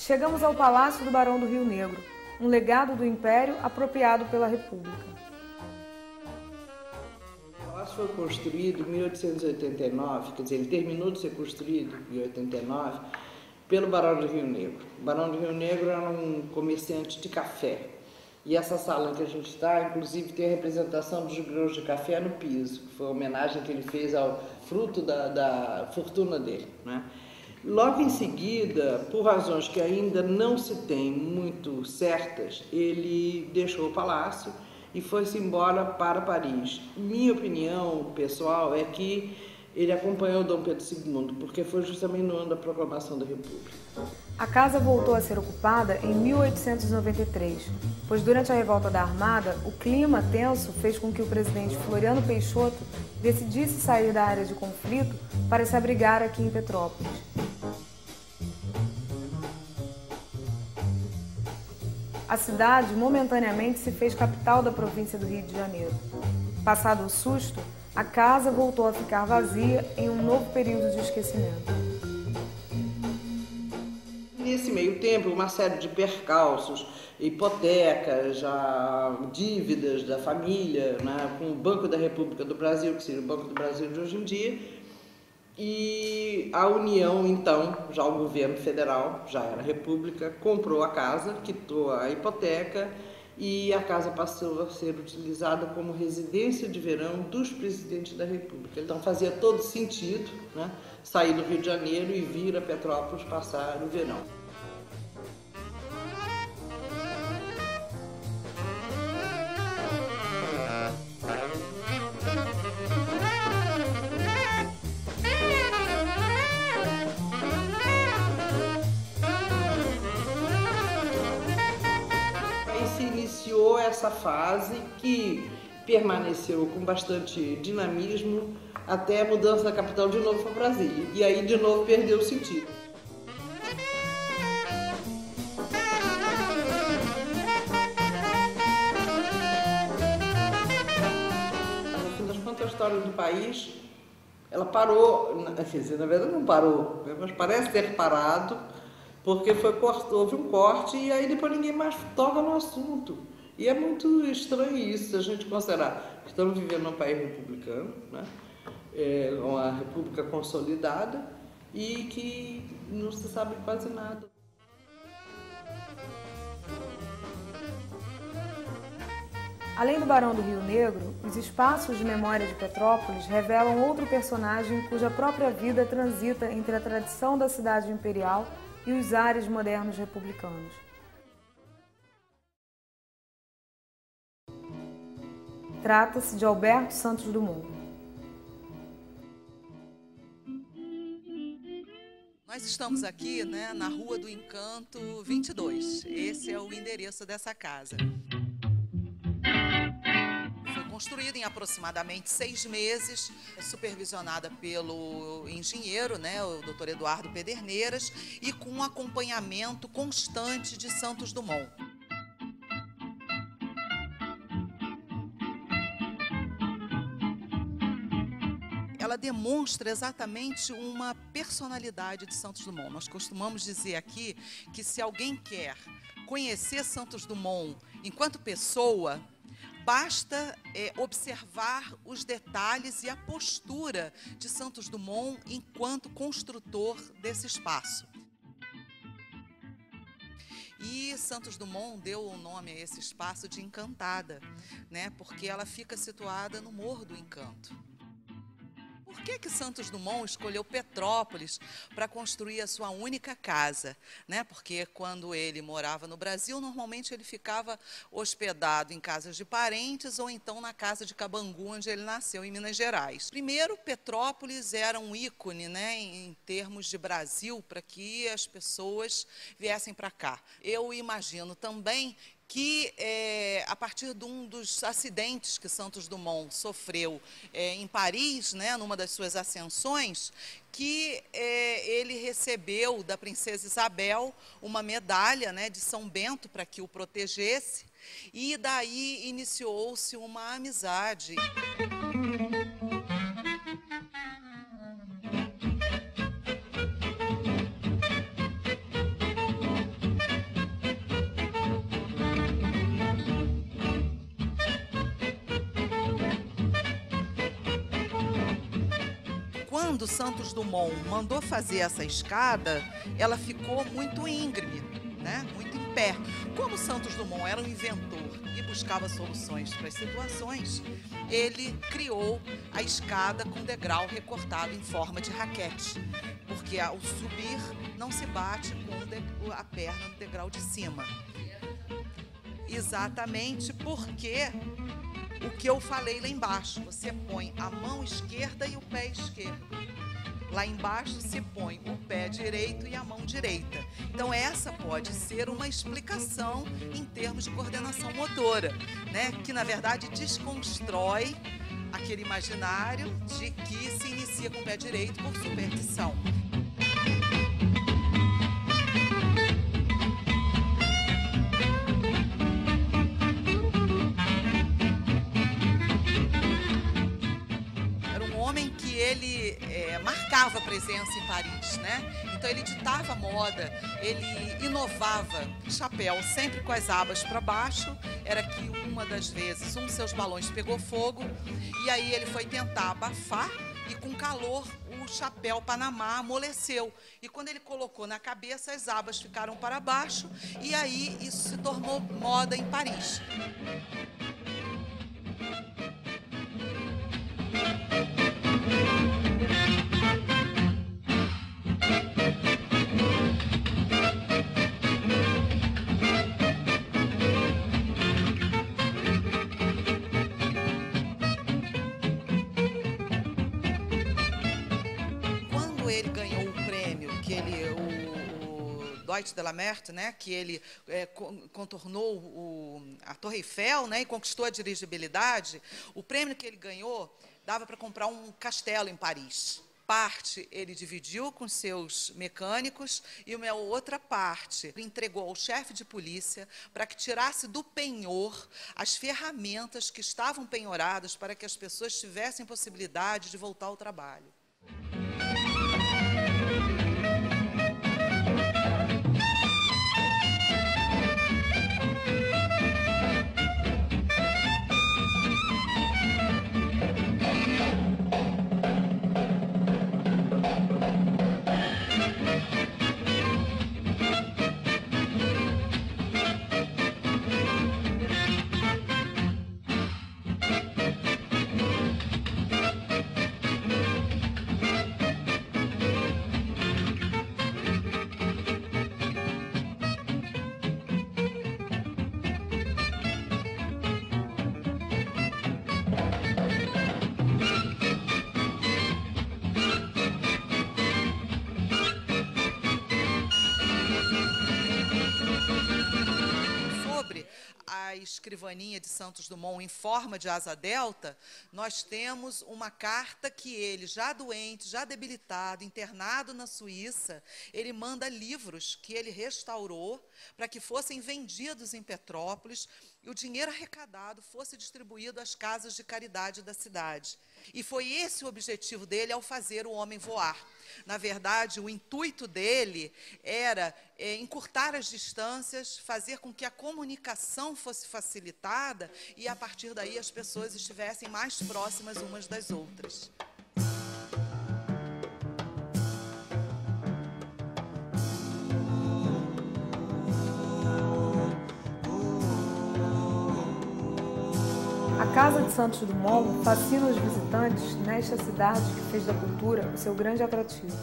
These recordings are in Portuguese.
Chegamos ao Palácio do Barão do Rio Negro, um legado do Império apropriado pela República. O palácio foi construído em 1889, quer dizer, ele terminou de ser construído em 89 pelo Barão do Rio Negro. O Barão do Rio Negro era um comerciante de café. E essa sala em que a gente está, inclusive, tem a representação dos grãos de café no piso, que foi a homenagem que ele fez ao fruto da fortuna dele, né? Logo em seguida, por razões que ainda não se tem muito certas, ele deixou o palácio e foi-se embora para Paris. Minha opinião pessoal é que ele acompanhou Dom Pedro II, porque foi justamente no ano da proclamação da República. A casa voltou a ser ocupada em 1893, pois durante a revolta da Armada, o clima tenso fez com que o presidente Floriano Peixoto decidisse sair da área de conflito para se abrigar aqui em Petrópolis. A cidade momentaneamente se fez capital da província do Rio de Janeiro. Passado o susto, a casa voltou a ficar vazia em um novo período de esquecimento. Nesse meio tempo, uma série de percalços, hipotecas, dívidas da família, né, com o Banco da República do Brasil, que seria o Banco do Brasil de hoje em dia, e a União, então, já o governo federal, já era república, comprou a casa, quitou a hipoteca e a casa passou a ser utilizada como residência de verão dos presidentes da República. Então fazia todo sentido, né, sair do Rio de Janeiro e vir a Petrópolis passar o verão. Iniciou essa fase que permaneceu com bastante dinamismo até a mudança da capital de novo para Brasília. E aí de novo perdeu o sentido. No fim das contas, a história do país, ela parou, quer dizer, na verdade não parou, mas parece ter parado, porque houve um corte e aí depois ninguém mais toca no assunto. E é muito estranho isso, se a gente considerar que estamos vivendo num país republicano, né? Uma república consolidada e que não se sabe quase nada. Além do Barão do Rio Negro, os espaços de memória de Petrópolis revelam outro personagem cuja própria vida transita entre a tradição da cidade imperial e os ares modernos republicanos. Trata-se de Alberto Santos Dumont. Nós estamos aqui, né, na Rua do Encanto 22. Esse é o endereço dessa casa. Foi construída em aproximadamente 6 meses, supervisionada pelo engenheiro, né, o Dr. Eduardo Pederneiras, e com um acompanhamento constante de Santos Dumont. Ela demonstra exatamente uma personalidade de Santos Dumont. Nós costumamos dizer aqui que se alguém quer conhecer Santos Dumont enquanto pessoa, basta observar os detalhes e a postura de Santos Dumont enquanto construtor desse espaço. E Santos Dumont deu o nome a esse espaço de Encantada, né? Porque ela fica situada no Morro do Encanto. Por que Santos Dumont escolheu Petrópolis para construir a sua única casa, né? Porque quando ele morava no Brasil, normalmente ele ficava hospedado em casas de parentes ou então na casa de Cabangu, onde ele nasceu, em Minas Gerais. Primeiro, Petrópolis era um ícone, né, em termos de Brasil, para que as pessoas viessem para cá. Eu imagino também que a partir de um dos acidentes que Santos Dumont sofreu em Paris, né, numa das suas ascensões, que ele recebeu da princesa Isabel uma medalha, né, de São Bento para que o protegesse, e daí iniciou-se uma amizade. quando Santos Dumont mandou fazer essa escada, ela ficou muito íngreme, né? Muito em pé. Como Santos Dumont era um inventor e buscava soluções para as situações, ele criou a escada com degrau recortado em forma de raquete, porque ao subir não se bate com a perna no degrau de cima. Exatamente porque o que eu falei lá embaixo, você põe a mão esquerda e o pé esquerdo. Lá embaixo se põe o pé direito e a mão direita. Então essa pode ser uma explicação em termos de coordenação motora, né? Que na verdade desconstrói aquele imaginário de que se inicia com o pé direito por superstição. Ele marcava presença em Paris, né? Então ele ditava moda, ele inovava. Chapéu sempre com as abas para baixo, era que uma das vezes um dos seus balões pegou fogo e aí ele foi tentar abafar e com calor o chapéu Panamá amoleceu. E quando ele colocou na cabeça, as abas ficaram para baixo e aí isso se tornou moda em Paris. Ele ganhou o prêmio, que o Deutsche de la Meurthe, né, que ele contornou a Torre Eiffel, né, e conquistou a dirigibilidade. O prêmio que ele ganhou dava para comprar um castelo em Paris. Parte ele dividiu com seus mecânicos e uma outra parte entregou ao chefe de polícia para que tirasse do penhor as ferramentas que estavam penhoradas para que as pessoas tivessem possibilidade de voltar ao trabalho. A escrivaninha de Santos Dumont em forma de asa delta, nós temos uma carta que ele, já doente, já debilitado, internado na Suíça, ele manda livros que ele restaurou para que fossem vendidos em Petrópolis e o dinheiro arrecadado fosse distribuído às casas de caridade da cidade. E foi esse o objetivo dele ao fazer o homem voar. Na verdade, o intuito dele era encurtar as distâncias, fazer com que a comunicação fosse facilitada e, a partir daí, as pessoas estivessem mais próximas umas das outras. A Casa de Santos Dumont fascina os visitantes nesta cidade que fez da cultura o seu grande atrativo.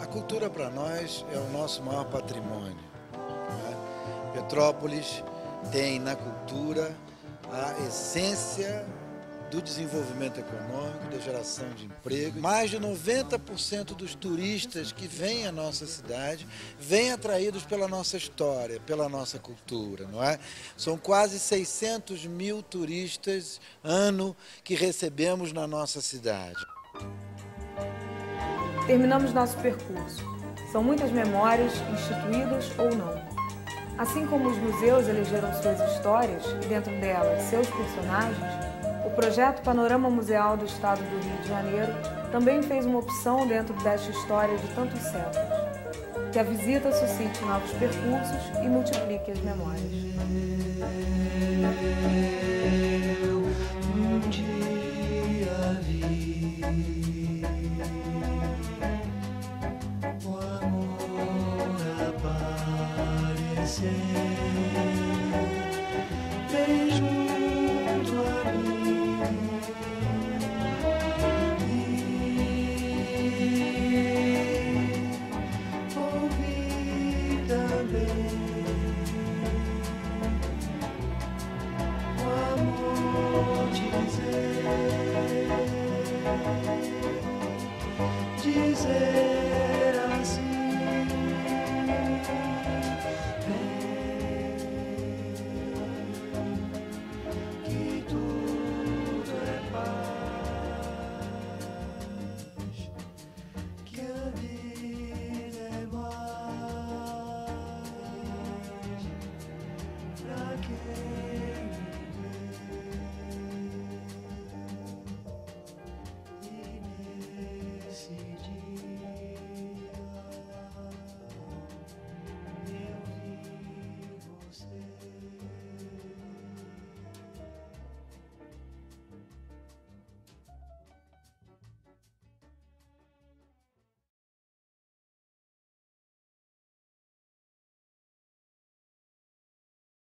A cultura para nós é o nosso maior patrimônio, né? Petrópolis tem na cultura a essência do desenvolvimento econômico, da geração de emprego. Mais de 90% dos turistas que vêm à nossa cidade vêm atraídos pela nossa história, pela nossa cultura, não é? São quase 600 mil turistas ano que recebemos na nossa cidade. Terminamos nosso percurso. São muitas memórias, instituídas ou não. Assim como os museus elegeram suas histórias e dentro delas seus personagens, o projeto Panorama Museal do Estado do Rio de Janeiro também fez uma opção dentro desta história de tantos séculos. Que a visita suscite novos percursos e multiplique as memórias. Um dia vi você.